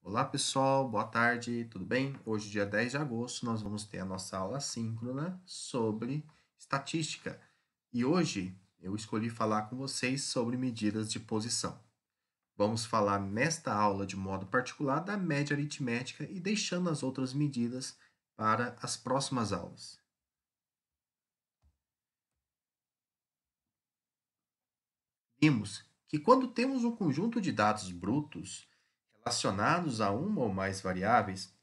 Olá pessoal, boa tarde, tudo bem? Hoje, dia 10 de agosto, nós vamos ter a nossa aula síncrona sobre estatística. E hoje eu escolhi falar com vocês sobre medidas de posição. Vamos falar nesta aula de modo particular da média aritmética e deixando as outras medidas para as próximas aulas. Vimos que quando temos um conjunto de dados brutos relacionados a uma ou mais variáveis,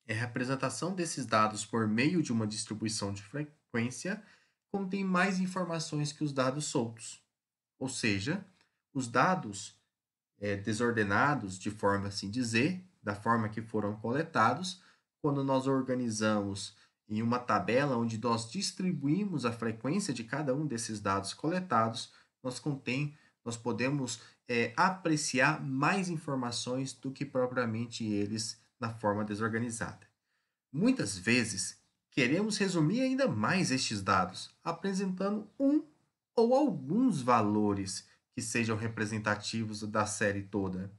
a representação desses dados por meio de uma distribuição de frequência contém mais informações que os dados soltos. Ou seja, os dados desordenados, de forma assim dizer, da forma que foram coletados, quando nós organizamos em uma tabela onde nós distribuímos a frequência de cada um desses dados coletados, nós podemos apreciar mais informações do que propriamente eles na forma desorganizada. Muitas vezes, queremos resumir ainda mais estes dados, apresentando um ou alguns valores que sejam representativos da série toda.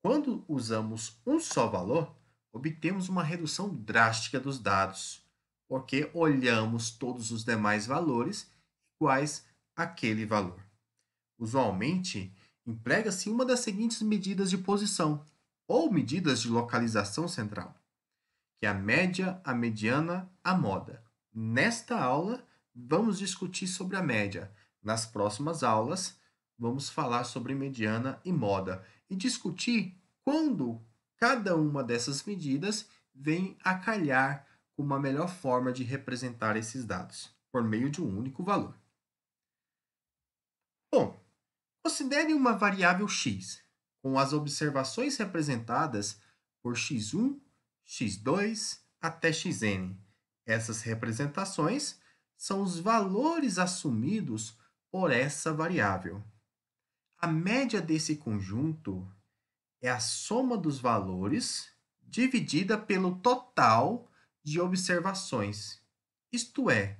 Quando usamos um só valor, obtemos uma redução drástica dos dados, porque olhamos todos os demais valores iguais àquele valor. Usualmente, emprega-se uma das seguintes medidas de posição ou medidas de localização central, que é a média, a mediana, a moda. Nesta aula, vamos discutir sobre a média. Nas próximas aulas, vamos falar sobre mediana e moda e discutir quando cada uma dessas medidas vem a calhar com uma melhor forma de representar esses dados, por meio de um único valor. Bom, considere uma variável x, com as observações representadas por x1, x2 até xn. Essas representações são os valores assumidos por essa variável. A média desse conjunto é a soma dos valores dividida pelo total de observações. Isto é,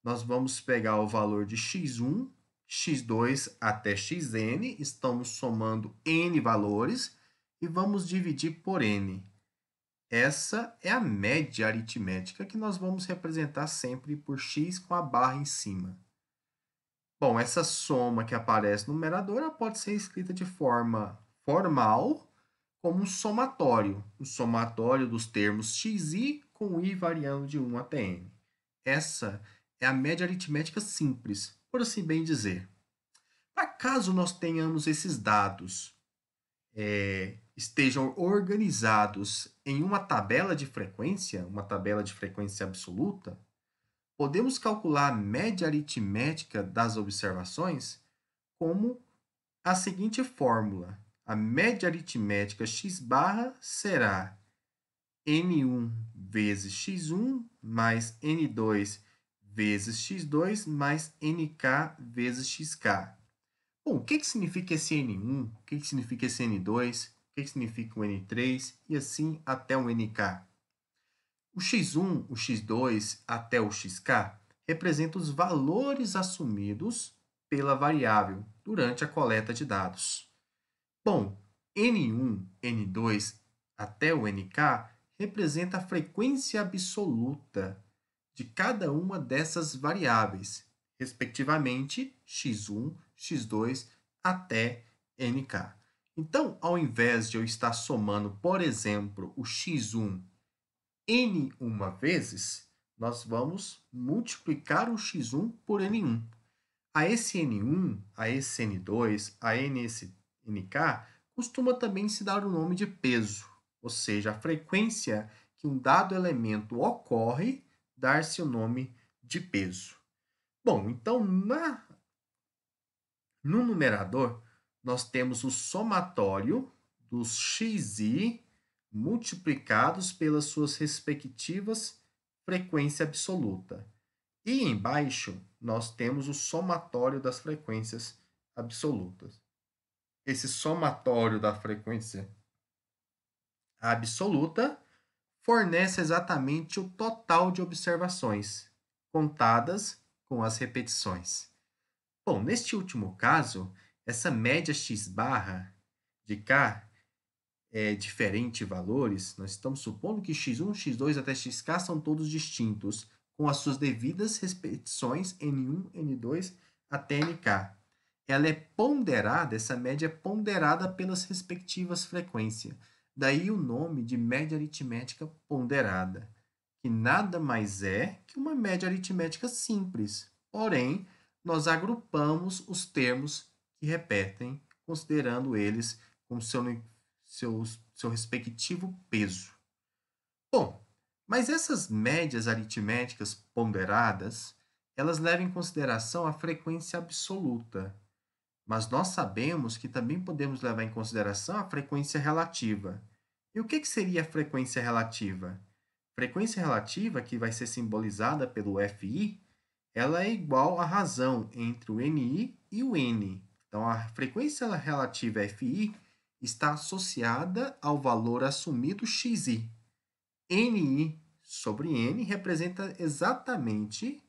nós vamos pegar o valor de x1, x2 até xn, estamos somando n valores e vamos dividir por n. Essa é a média aritmética que nós vamos representar sempre por x com a barra em cima. Bom, essa soma que aparece no numerador ela pode ser escrita de forma formal como um somatório dos termos xi com i variando de 1 até n. Essa é a média aritmética simples, por assim bem dizer. Caso nós tenhamos esses dados estejam organizados em uma tabela de frequência absoluta, podemos calcular a média aritmética das observações como a seguinte fórmula. A média aritmética x barra será n1 vezes x1 mais n2 vezes x2 mais nk vezes xk. Bom, o que significa esse N1? O que significa esse N2? O que significa o N3? E assim até o NK. O X1, o X2 até o XK representam os valores assumidos pela variável durante a coleta de dados. Bom, N1, N2 até o NK representa a frequência absoluta de cada uma dessas variáveis, respectivamente x1, x2 até nk. Então, ao invés de eu estar somando, por exemplo, o x1 n uma vezes, nós vamos multiplicar o x1 por n1. A esse n1, a esse n2, a esse nk, costuma também se dar o nome de peso, ou seja, a frequência que um dado elemento ocorre, dar-se o nome de peso. Bom, então no numerador, nós temos o somatório dos xi multiplicados pelas suas respectivas frequência absoluta. E embaixo, nós temos o somatório das frequências absolutas. Esse somatório da frequência absoluta fornece exatamente o total de observações, contadas com as repetições. Bom, neste último caso, essa média x barra de K diferente valores, nós estamos supondo que x1, x2 até xk são todos distintos, com as suas devidas repetições n1, n2 até nk. Ela é ponderada, essa média é ponderada pelas respectivas frequências. Daí o nome de média aritmética ponderada, que nada mais é que uma média aritmética simples. Porém, nós agrupamos os termos que repetem, considerando eles com seu respectivo peso. Bom, mas essas médias aritméticas ponderadas, elas levam em consideração a frequência absoluta. Mas nós sabemos que também podemos levar em consideração a frequência relativa. E o que seria a frequência relativa? Frequência relativa, que vai ser simbolizada pelo Fi, ela é igual à razão entre o Ni e o N. Então, a frequência relativa Fi está associada ao valor assumido Xi. Ni sobre N representa exatamente,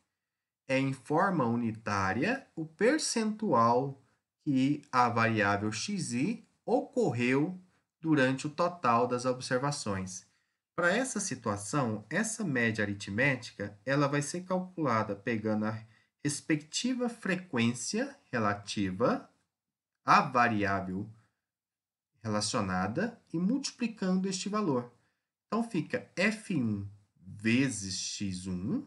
em forma unitária, o percentual que a variável xi ocorreu durante o total das observações. Para essa situação, essa média aritmética ela vai ser calculada pegando a respectiva frequência relativa à variável relacionada e multiplicando este valor. Então, fica F1 vezes x1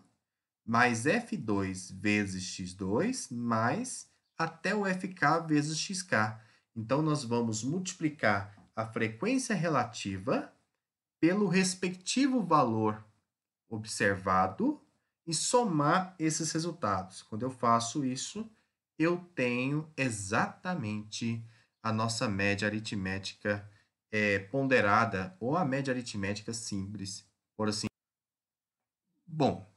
mais F2 vezes x2 mais até o FK vezes XK. Então, nós vamos multiplicar a frequência relativa pelo respectivo valor observado e somar esses resultados. Quando eu faço isso, eu tenho exatamente a nossa média aritmética ponderada ou a média aritmética simples, por assim. Bom,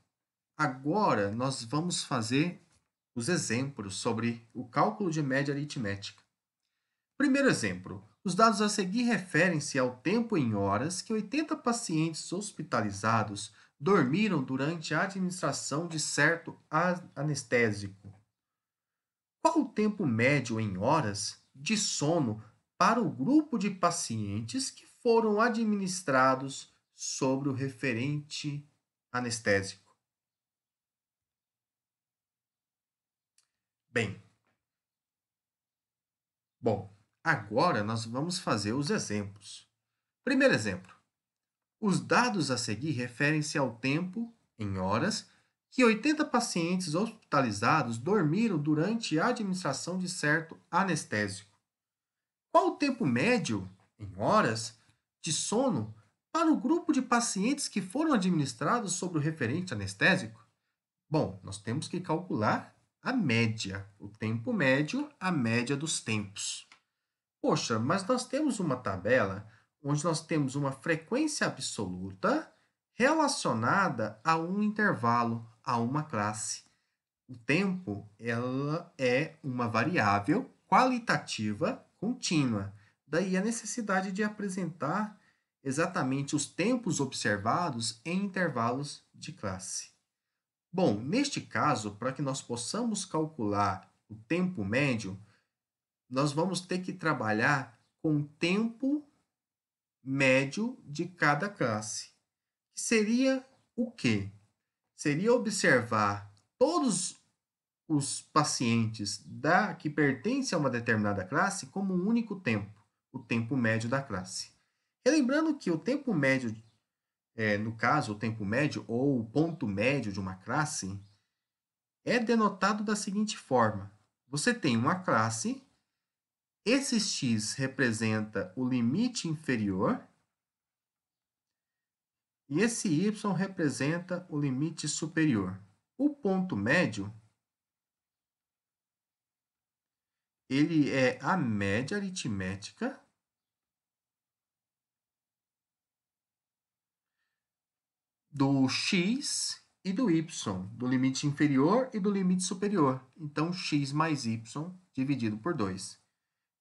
agora nós vamos fazer os exemplos sobre o cálculo de média aritmética. Primeiro exemplo. Os dados a seguir referem-se ao tempo em horas que 80 pacientes hospitalizados dormiram durante a administração de certo anestésico. Qual o tempo médio em horas de sono para o grupo de pacientes que foram administrados sobre o referente anestésico? Bom, agora nós vamos fazer os exemplos. Primeiro exemplo. Os dados a seguir referem-se ao tempo, em horas, que 80 pacientes hospitalizados dormiram durante a administração de certo anestésico. Qual o tempo médio, em horas, de sono para o grupo de pacientes que foram administrados sobre o referente anestésico? Bom, nós temos que calcular a média, o tempo médio, a média dos tempos. Poxa, mas nós temos uma tabela onde nós temos uma frequência absoluta relacionada a um intervalo, a uma classe. O tempo, ela é uma variável qualitativa contínua. Daí a necessidade de apresentar exatamente os tempos observados em intervalos de classe. Bom, neste caso, para que nós possamos calcular o tempo médio, nós vamos ter que trabalhar com o tempo médio de cada classe. Que seria o quê? Seria observar todos os pacientes que pertencem a uma determinada classe como um único tempo, o tempo médio da classe. Relembrando que o tempo médio, no caso, o tempo médio ou o ponto médio de uma classe, é denotado da seguinte forma. Você tem uma classe. Esse x representa o limite inferior e esse y representa o limite superior. O ponto médio, ele é a média aritmética do x e do y, do limite inferior e do limite superior. Então, x mais y dividido por 2.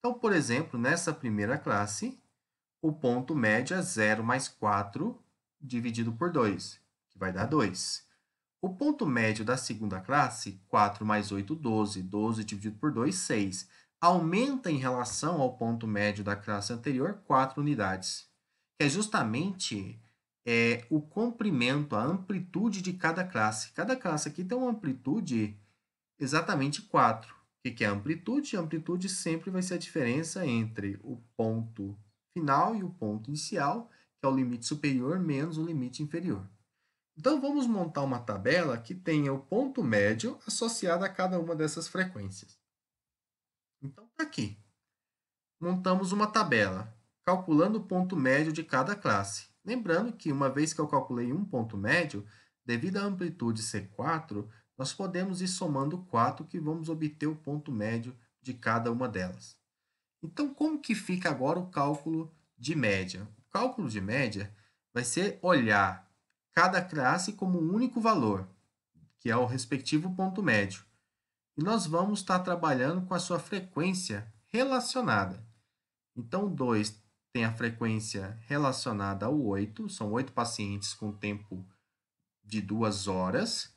Então, por exemplo, nessa primeira classe, o ponto médio é 0 mais 4 dividido por 2, que vai dar 2. O ponto médio da segunda classe, 4 mais 8, 12. 12 dividido por 2, 6. aumenta em relação ao ponto médio da classe anterior 4 unidades, que é justamente o comprimento, a amplitude de cada classe. Cada classe aqui tem uma amplitude exatamente 4. O que é amplitude? A amplitude sempre vai ser a diferença entre o ponto final e o ponto inicial, que é o limite superior menos o limite inferior. Então, vamos montar uma tabela que tenha o ponto médio associado a cada uma dessas frequências. Então, está aqui. Montamos uma tabela, calculando o ponto médio de cada classe. Lembrando que, uma vez que eu calculei um ponto médio, devido à amplitude ser 4, nós podemos ir somando 4 que vamos obter o ponto médio de cada uma delas. Então, como que fica agora o cálculo de média? O cálculo de média vai ser olhar cada classe como um único valor, que é o respectivo ponto médio. E nós vamos estar trabalhando com a sua frequência relacionada. Então, o 2 tem a frequência relacionada ao 8, são 8 pacientes com tempo de 2 horas,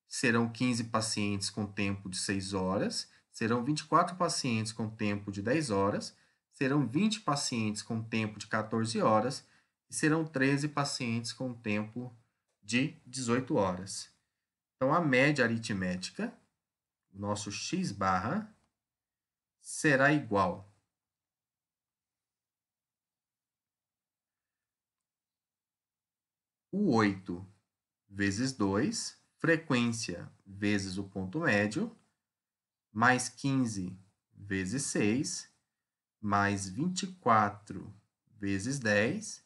serão 15 pacientes com tempo de 6 horas, serão 24 pacientes com tempo de 10 horas, serão 20 pacientes com tempo de 14 horas e serão 13 pacientes com tempo de 18 horas. Então, a média aritmética, nosso x barra, será igual o 8 vezes 2, frequência vezes o ponto médio, mais 15 vezes 6, mais 24 vezes 10,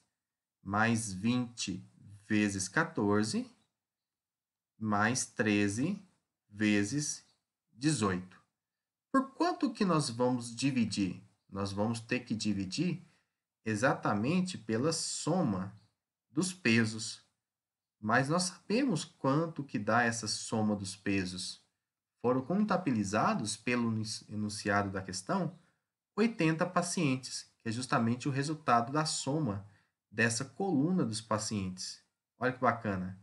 mais 20 vezes 14, mais 13 vezes 18. Por quanto que nós vamos dividir? Nós vamos ter que dividir exatamente pela soma dos pesos. Mas nós sabemos quanto que dá essa soma dos pesos. Foram contabilizados pelo enunciado da questão 80 pacientes, que é justamente o resultado da soma dessa coluna dos pacientes. Olha que bacana.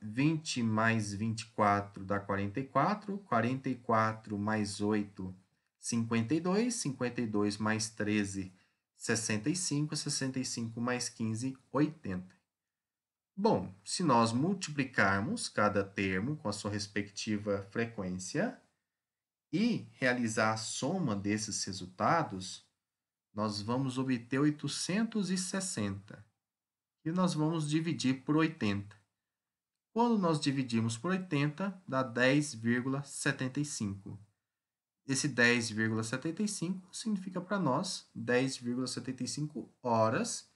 20 mais 24 dá 44, 44 mais 8, 52, 52 mais 13, 65, 65 mais 15, 80. Bom, se nós multiplicarmos cada termo com a sua respectiva frequência e realizar a soma desses resultados, nós vamos obter 860, e nós vamos dividir por 80. Quando nós dividimos por 80, dá 10,75. Esse 10,75 significa para nós 10,75 horas,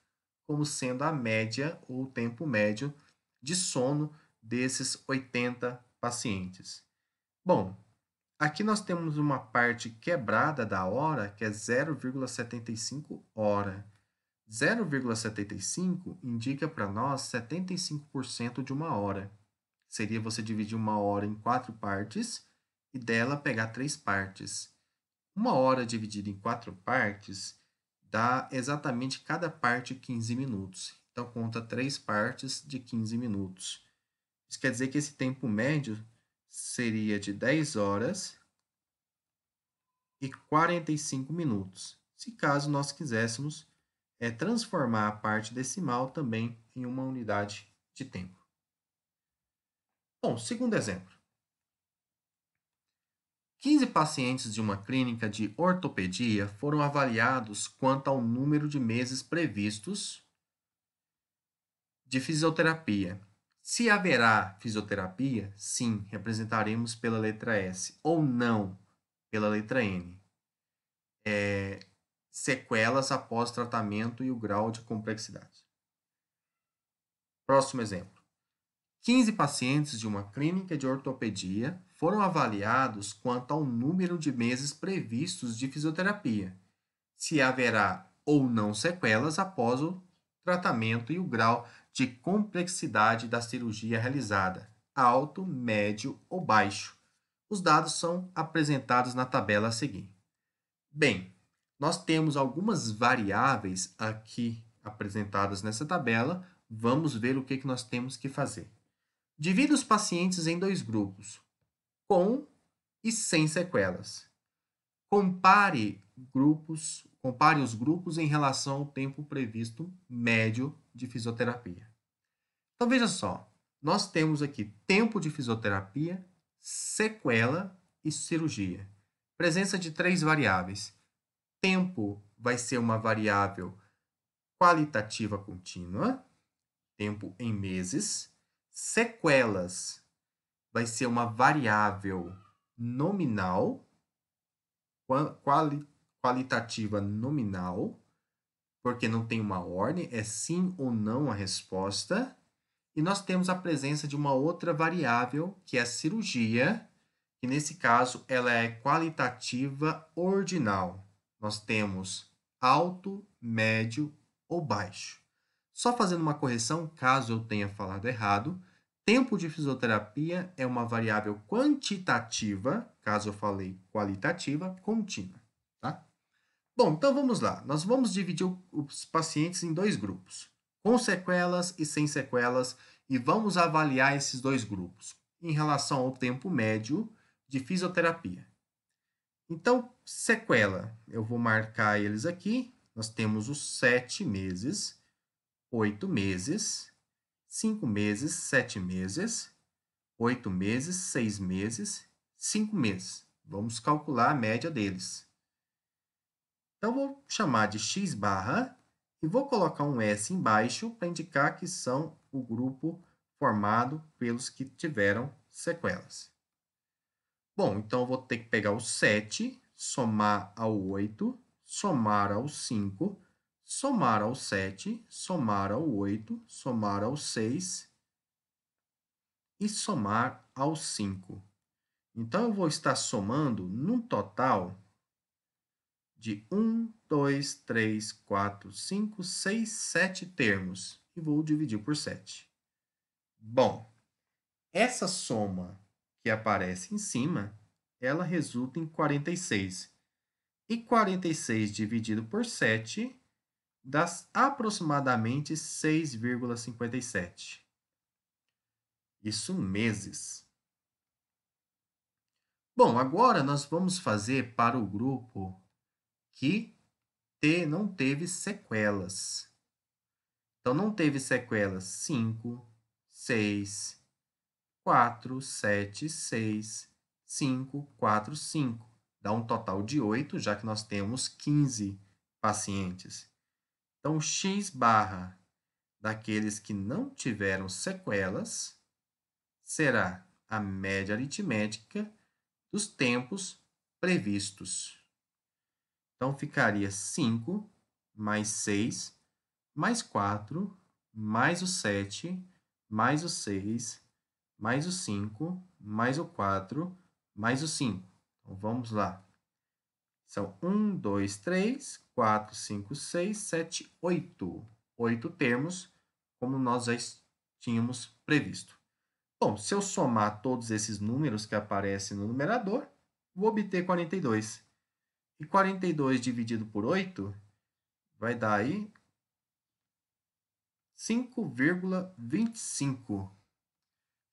como sendo a média ou o tempo médio de sono desses 80 pacientes. Bom, aqui nós temos uma parte quebrada da hora, que é 0,75 hora. 0,75 indica para nós 75% de uma hora. Seria você dividir uma hora em 4 partes e dela pegar 3 partes. Uma hora dividida em 4 partes dá exatamente cada parte 15 minutos. Então, conta 3 partes de 15 minutos. Isso quer dizer que esse tempo médio seria de 10 horas e 45 minutos, se caso nós quiséssemos transformar a parte decimal também em uma unidade de tempo. Bom, segundo exemplo. 15 pacientes de uma clínica de ortopedia foram avaliados quanto ao número de meses previstos de fisioterapia. Se haverá fisioterapia, sim, representaremos pela letra S, ou não, pela letra N. Sequelas após tratamento e o grau de complexidade. Próximo exemplo. 15 pacientes de uma clínica de ortopedia foram avaliados quanto ao número de meses previstos de fisioterapia, se haverá ou não sequelas após o tratamento e o grau de complexidade da cirurgia realizada, alto, médio ou baixo. Os dados são apresentados na tabela a seguir. Bem, nós temos algumas variáveis aqui apresentadas nessa tabela. Vamos ver o que nós temos que fazer. Divida os pacientes em 2 grupos, com e sem sequelas. compare os grupos em relação ao tempo previsto médio de fisioterapia. Então veja só, nós temos aqui tempo de fisioterapia, sequela e cirurgia. Presença de 3 variáveis. Tempo vai ser uma variável qualitativa contínua, tempo em meses. Sequelas vai ser uma variável nominal, qualitativa nominal, porque não tem uma ordem, é sim ou não a resposta. E nós temos a presença de uma outra variável, que é a cirurgia, que nesse caso ela é qualitativa ordinal. Nós temos alto, médio ou baixo. Só fazendo uma correção, caso eu tenha falado errado, tempo de fisioterapia é uma variável quantitativa, caso eu falei qualitativa, contínua. Tá? Bom, então vamos lá. Nós vamos dividir os pacientes em 2 grupos, com sequelas e sem sequelas, e vamos avaliar esses 2 grupos em relação ao tempo médio de fisioterapia. Então, sequela, eu vou marcar eles aqui. Nós temos os 7 meses, 8 meses, 5 meses, 7 meses, 8 meses, 6 meses, 5 meses. Vamos calcular a média deles. Então, vou chamar de x barra e vou colocar um S embaixo para indicar que são o grupo formado pelos que tiveram sequelas. Bom, então eu vou ter que pegar o 7, somar ao 8, somar ao 5, somar ao 7, somar ao 8, somar ao 6 e somar ao 5. Então, eu vou estar somando num total de 1, 2, 3, 4, 5, 6, 7 termos. E vou dividir por 7. Bom, essa soma que aparece em cima, ela resulta em 46. E 46 dividido por 7 dá aproximadamente 6,57. Isso meses. Bom, agora nós vamos fazer para o grupo que não teve sequelas. Então, não teve sequelas 5, 6, 4, 7, 6, 5, 4, 5. Dá um total de 8, já que nós temos 15 pacientes. Então, x barra daqueles que não tiveram sequelas será a média aritmética dos tempos previstos. Então, ficaria 5 mais 6, mais 4, mais o 7, mais o 6, mais o 5, mais o 4, mais o 5. Então, vamos lá. São 1, 2, 3, 4, 5, 6, 7, 8. 8 termos, como nós já tínhamos previsto. Bom, se eu somar todos esses números que aparecem no numerador, vou obter 42. E 42 dividido por 8 vai dar aí 5,25.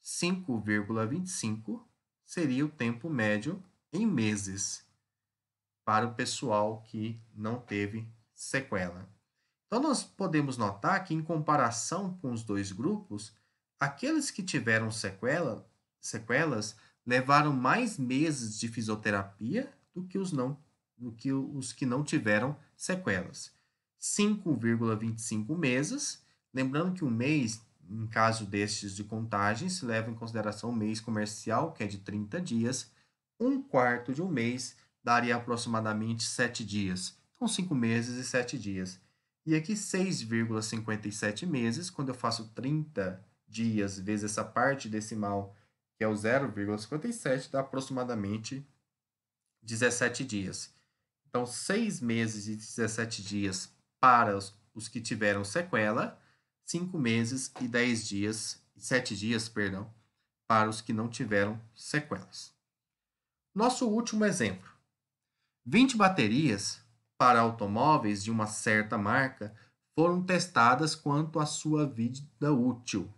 5,25 seria o tempo médio em meses para o pessoal que não teve sequela. Então, nós podemos notar que, em comparação com os 2 grupos, aqueles que tiveram sequelas levaram mais meses de fisioterapia do que os que não tiveram sequelas. 5,25 meses. Lembrando que um mês, em caso destes de contagem, se leva em consideração o mês comercial, que é de 30 dias. Um quarto de um mês daria aproximadamente 7 dias. Então, 5 meses e 7 dias. E aqui 6,57 meses, quando eu faço 30 dias vezes essa parte decimal, que é o 0,57, dá aproximadamente 17 dias. Então, 6 meses e 17 dias para os que tiveram sequela, 5 meses e 10 dias, 7 dias, perdão, para os que não tiveram sequelas. Nosso último exemplo. 20 baterias para automóveis de uma certa marca foram testadas quanto à sua vida útil.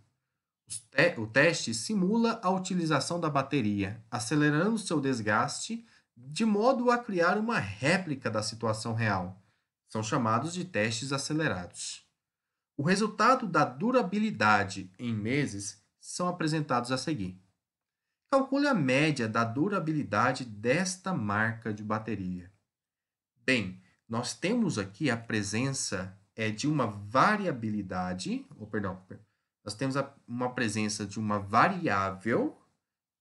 O teste simula a utilização da bateria, acelerando seu desgaste de modo a criar uma réplica da situação real. São chamados de testes acelerados. O resultado da durabilidade em meses são apresentados a seguir. Calcule a média da durabilidade desta marca de bateria. Bem, nós temos aqui a presença de uma variabilidade, nós temos uma presença de uma variável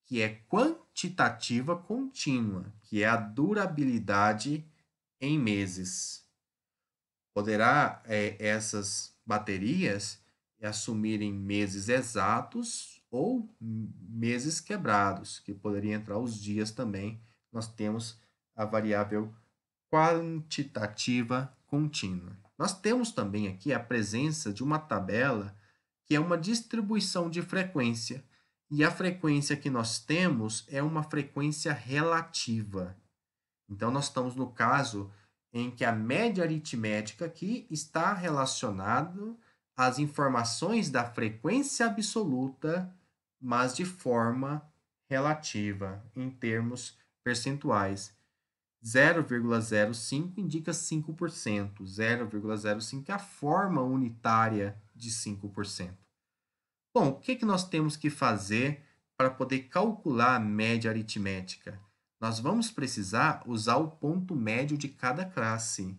que é quantitativa contínua, que é a durabilidade em meses. Poderá essas baterias assumirem meses exatos ou meses quebrados, que poderia entrar os dias também. Nós temos a variável quantitativa contínua. Nós temos também aqui a presença de uma tabela que é uma distribuição de frequência, e a frequência que nós temos é uma frequência relativa. Então, nós estamos no caso em que a média aritmética aqui está relacionada às informações da frequência absoluta, mas de forma relativa, em termos percentuais. 0,05 indica 5%, 0,05 é a forma unitária de 5%. Bom, o que nós temos que fazer para poder calcular a média aritmética? Nós vamos precisar usar o ponto médio de cada classe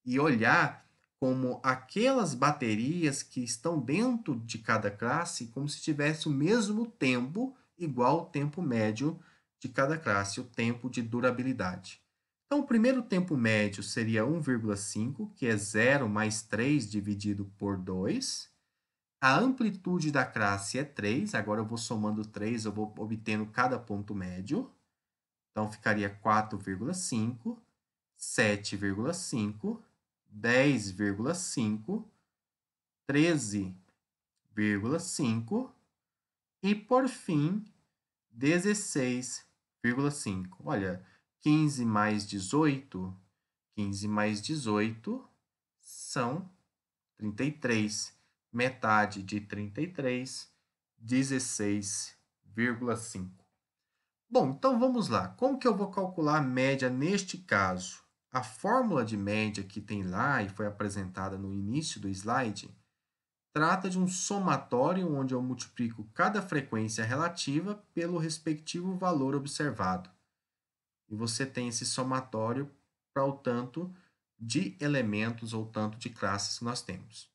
e olhar como aquelas baterias que estão dentro de cada classe, como se tivesse o mesmo tempo, igual ao tempo médio de cada classe, o tempo de durabilidade. Então, o primeiro tempo médio seria 1,5, que é 0 mais 3 dividido por 2. A amplitude da classe é 3. Agora eu vou somando 3, eu vou obtendo cada ponto médio. Então, ficaria 4,5, 7,5, 10,5, 13,5 e, por fim, 16,5. Olha, 15 mais 18, 15 mais 18 são 33. Metade de 33, 16,5. Bom, então vamos lá. Como que eu vou calcular a média neste caso? A fórmula de média que tem lá e foi apresentada no início do slide trata de um somatório onde eu multiplico cada frequência relativa pelo respectivo valor observado. E você tem esse somatório para o tanto de elementos ou tanto de classes que nós temos.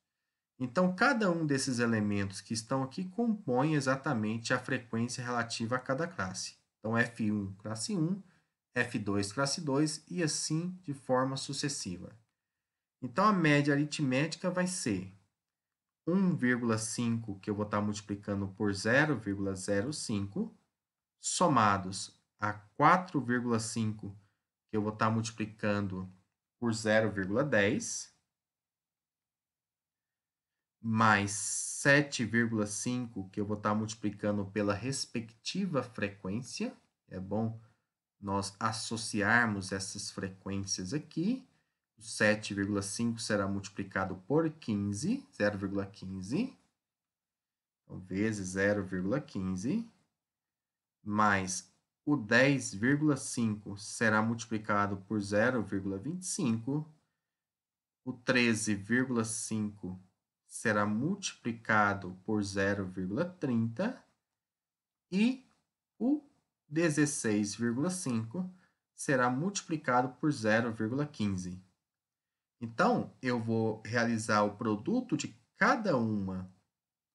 Então, cada um desses elementos que estão aqui compõe exatamente a frequência relativa a cada classe. Então, F1, classe 1, F2, classe 2 e assim de forma sucessiva. Então, a média aritmética vai ser 1,5, que eu vou estar multiplicando por 0,05, somados a 4,5, que eu vou estar multiplicando por 0,10, mais 7,5, que eu vou estar multiplicando pela respectiva frequência. É bom nós associarmos essas frequências aqui. O 7,5 será multiplicado por 15, 0,15. Então, vezes 0,15, mais o 10,5 será multiplicado por 0,25. O 13,5 será multiplicado por 0,30 e o 16,5 será multiplicado por 0,15. Então, eu vou realizar o produto de cada uma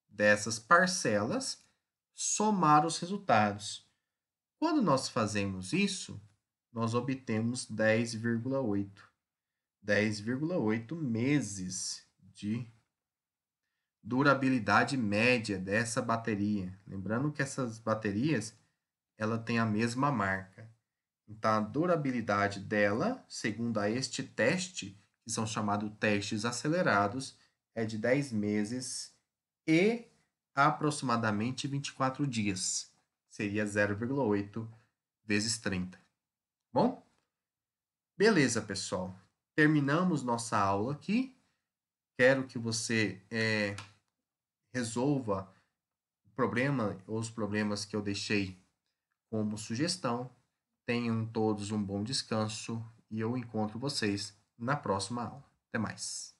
dessas parcelas, somar os resultados. Quando nós fazemos isso, nós obtemos 10,8 meses de durabilidade média dessa bateria. Lembrando que essas baterias ela tem a mesma marca. Então, a durabilidade dela, segundo a este teste, que são chamados testes acelerados, é de 10 meses e aproximadamente 24 dias. Seria 0,8 vezes 30. Bom? Beleza, pessoal. Terminamos nossa aula aqui. Quero que você resolva o problema ou os problemas que eu deixei como sugestão. Tenham todos um bom descanso e eu encontro vocês na próxima aula. Até mais.